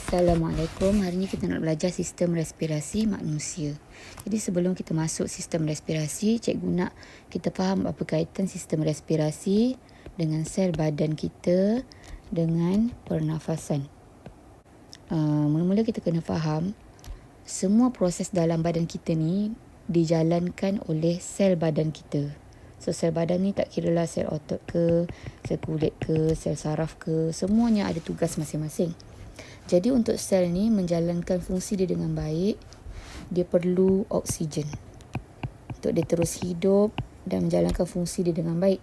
Assalamualaikum. Hari ini kita nak belajar sistem respirasi manusia. Jadi sebelum kita masuk sistem respirasi, cikgu nak kita faham apa kaitan sistem respirasi dengan sel badan kita dengan pernafasan. Mula-mula kita kena faham semua proses dalam badan kita ni dijalankan oleh sel badan kita. So sel badan ni tak kiralah sel otot ke, sel kulit ke, sel saraf ke, semuanya ada tugas masing-masing. Jadi untuk sel ni menjalankan fungsi dia dengan baik, dia perlu oksigen untuk dia terus hidup dan menjalankan fungsi dia dengan baik.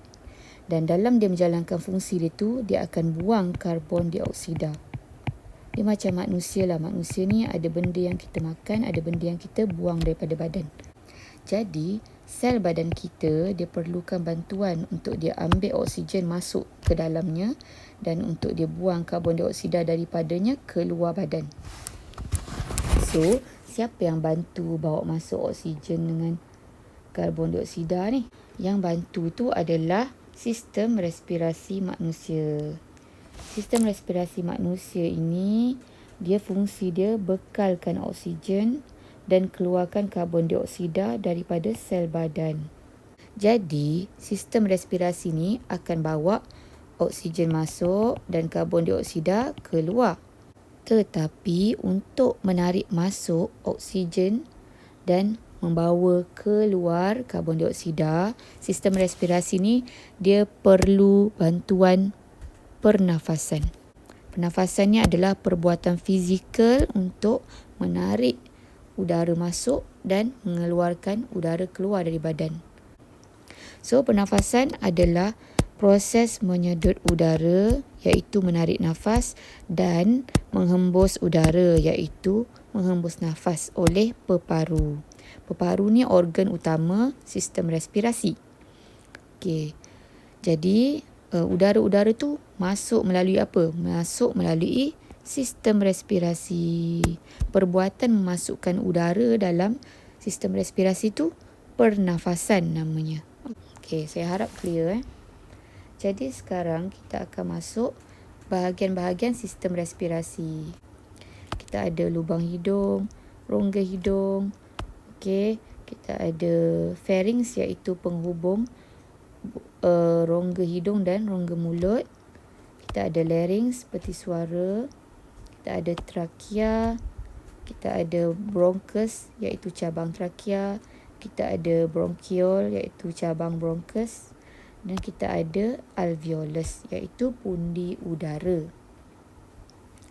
Dan dalam dia menjalankan fungsi dia tu, dia akan buang karbon dioksida. Dia macam manusia lah. Manusia ni ada benda yang kita makan, ada benda yang kita buang daripada badan. Jadi sel badan kita dia perlukan bantuan untuk dia ambil oksigen masuk ke dalamnya dan untuk dia buang karbon dioksida daripadanya keluar badan. So, siapa yang bantu bawa masuk oksigen dengan karbon dioksida ni? Yang bantu tu adalah sistem respirasi manusia. Sistem respirasi manusia ini, dia fungsi dia bekalkan oksigen dan keluarkan karbon dioksida daripada sel badan. Jadi, sistem respirasi ni akan bawa oksigen masuk dan karbon dioksida keluar. Tetapi untuk menarik masuk oksigen dan membawa keluar karbon dioksida, sistem respirasi ni dia perlu bantuan pernafasan. Pernafasan ni adalah perbuatan fizikal untuk menarik udara masuk dan mengeluarkan udara keluar dari badan. So, pernafasan adalah proses menyedut udara iaitu menarik nafas dan menghembus udara iaitu menghembus nafas oleh peparu. Peparu ni organ utama sistem respirasi. Okey. Jadi, udara-udara tu masuk melalui apa? Masuk melalui sistem respirasi. Perbuatan memasukkan udara dalam sistem respirasi tu pernafasan namanya. Okey, saya harap clear. Jadi sekarang kita akan masuk bahagian-bahagian sistem respirasi. Kita ada lubang hidung, rongga hidung. Okey, kita ada pharynx iaitu penghubung rongga hidung dan rongga mulut. Kita ada larynx peti suara. Kita ada trachea. Kita ada bronchus iaitu cabang trachea. Kita ada bronchiole iaitu cabang bronchus. Dan kita ada alveolus iaitu pundi udara.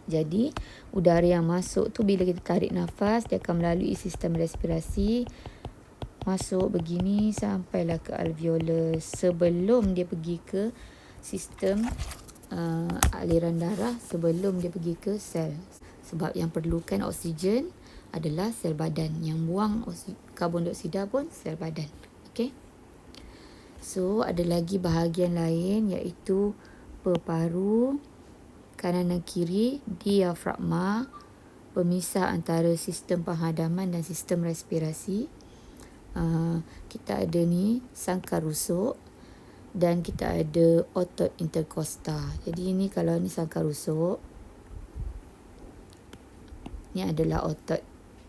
Jadi, udara yang masuk tu bila kita tarik nafas, dia akan melalui sistem respirasi. Masuk begini sampailah ke alveolus sebelum dia pergi ke sistem aliran darah, sebelum dia pergi ke sel. Sebab yang perlukan oksigen adalah sel badan. Yang buang karbon dioksida pun sel badan. Okey. So, ada lagi bahagian lain iaitu peparu, kanan dan kiri, diafragma, pemisah antara sistem penghadaman dan sistem respirasi. Kita ada ni sangkar rusuk dan kita ada otot interkosta. Jadi ini kalau ni sangkar rusuk, ni adalah otot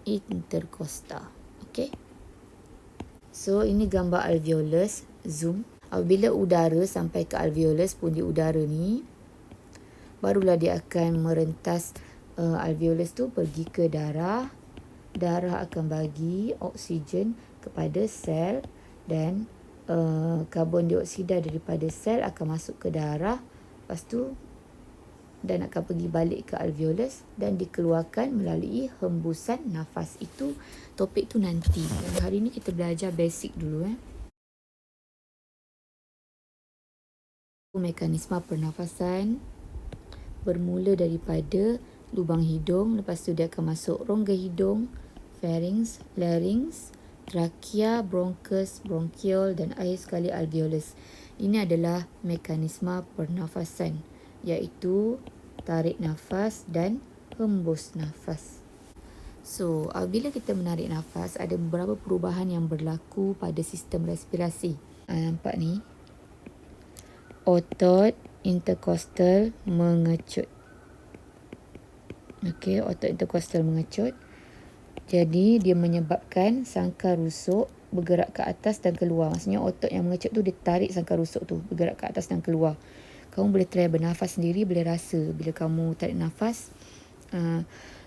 interkosta. Okey. So, ini gambar alveolus, zoom. Apabila udara sampai ke alveolus, pundi udara ni, barulah dia akan merentas alveolus tu pergi ke darah. Darah akan bagi oksigen kepada sel dan karbon dioksida daripada sel akan masuk ke darah. Lepas tu dan akan pergi balik ke alveolus dan dikeluarkan melalui hembusan nafas. Itu topik tu nanti. Hari ni kita belajar basic dulu. Mekanisme pernafasan bermula daripada lubang hidung, lepas tu dia akan masuk rongga hidung, pharynx, larynx, trachea, bronchus, bronchiole dan akhir sekali alveolus. Ini adalah mekanisme pernafasan iaitu tarik nafas dan hembus nafas. So, apabila kita menarik nafas, ada beberapa perubahan yang berlaku pada sistem respirasi. Nampak ni? Otot interkostal mengecut. Okey, otot interkostal mengecut. Jadi dia menyebabkan sangkar rusuk bergerak ke atas dan keluar. Maksudnya otot yang mengecut tu dia tarik sangkar rusuk tu bergerak ke atas dan keluar. Kamu boleh try bernafas sendiri, boleh rasa bila kamu tarik nafas,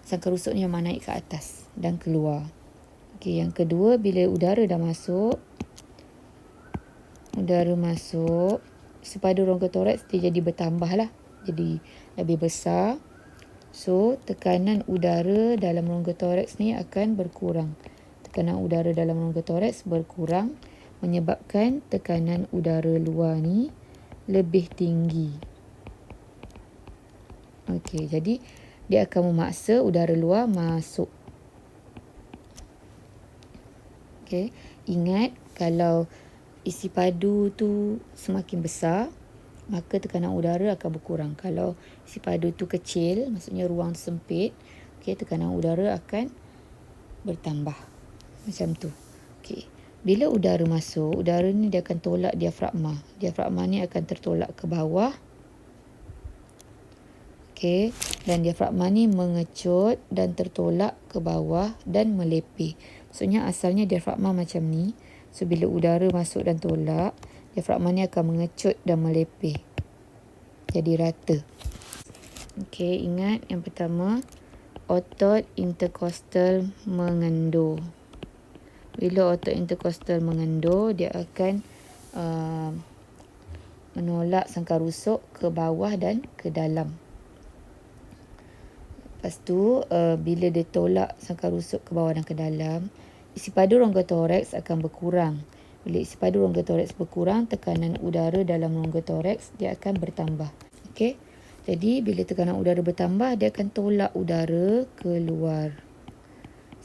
sangkar rusuk ni memang naik ke atas dan keluar. Okey, yang kedua, bila udara dah masuk, sepadu rongga toraks dia jadi bertambah lah. Jadi lebih besar. So, tekanan udara dalam rongga toraks ni akan berkurang. Tekanan udara dalam rongga toraks berkurang menyebabkan tekanan udara luar ni lebih tinggi. Okey, jadi dia akan memaksa udara luar masuk. Okey, ingat kalau isi padu tu semakin besar, maka tekanan udara akan berkurang. Kalau isi padu tu kecil, maksudnya ruang sempit, okey, tekanan udara akan bertambah. Macam tu. Okey. Bila udara masuk, udara ni dia akan tolak diafragma. Diafragma ni akan tertolak ke bawah. Okey, dan diafragma ni mengecut dan tertolak ke bawah dan melepih. Maksudnya asalnya diafragma macam ni. So, bila udara masuk dan tolak, diafragma ni akan mengecut dan melepih. Jadi rata. Okey, ingat yang pertama, otot interkostal mengendur. Bila otot interkostal mengendur, dia akan menolak sangkar rusuk ke bawah dan ke dalam. Lepas tu, bila dia tolak sangkar rusuk ke bawah dan ke dalam, isi padu rongga toraks akan berkurang. Bila isi padu rongga toraks berkurang, tekanan udara dalam rongga toraks dia akan bertambah. Okey. Jadi bila tekanan udara bertambah, dia akan tolak udara keluar.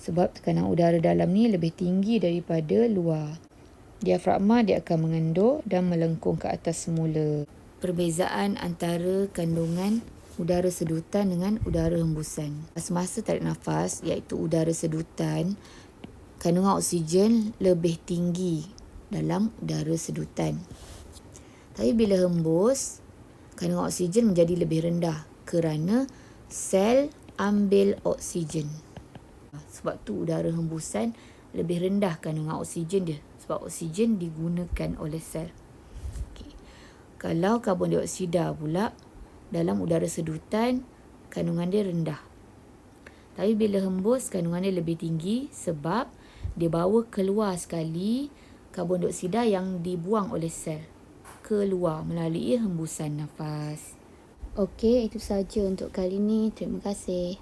Sebab tekanan udara dalam ni lebih tinggi daripada luar. Diafragma dia akan mengendur dan melengkung ke atas semula. Perbezaan antara kandungan udara sedutan dengan udara hembusan. Semasa tarik nafas, iaitu udara sedutan, kandungan oksigen lebih tinggi dalam udara sedutan. Tapi bila hembus, kandungan oksigen menjadi lebih rendah kerana sel ambil oksigen. Sebab tu udara hembusan lebih rendah kandungan oksigen dia. Sebab oksigen digunakan oleh sel. Okay. Kalau karbon dioksida pula, dalam udara sedutan, kandungan dia rendah. Tapi bila hembus, kandungan dia lebih tinggi sebab dia bawa keluar sekali karbon dioksida yang dibuang oleh sel. Keluar melalui hembusan nafas. Okey, itu saja untuk kali ini. Terima kasih.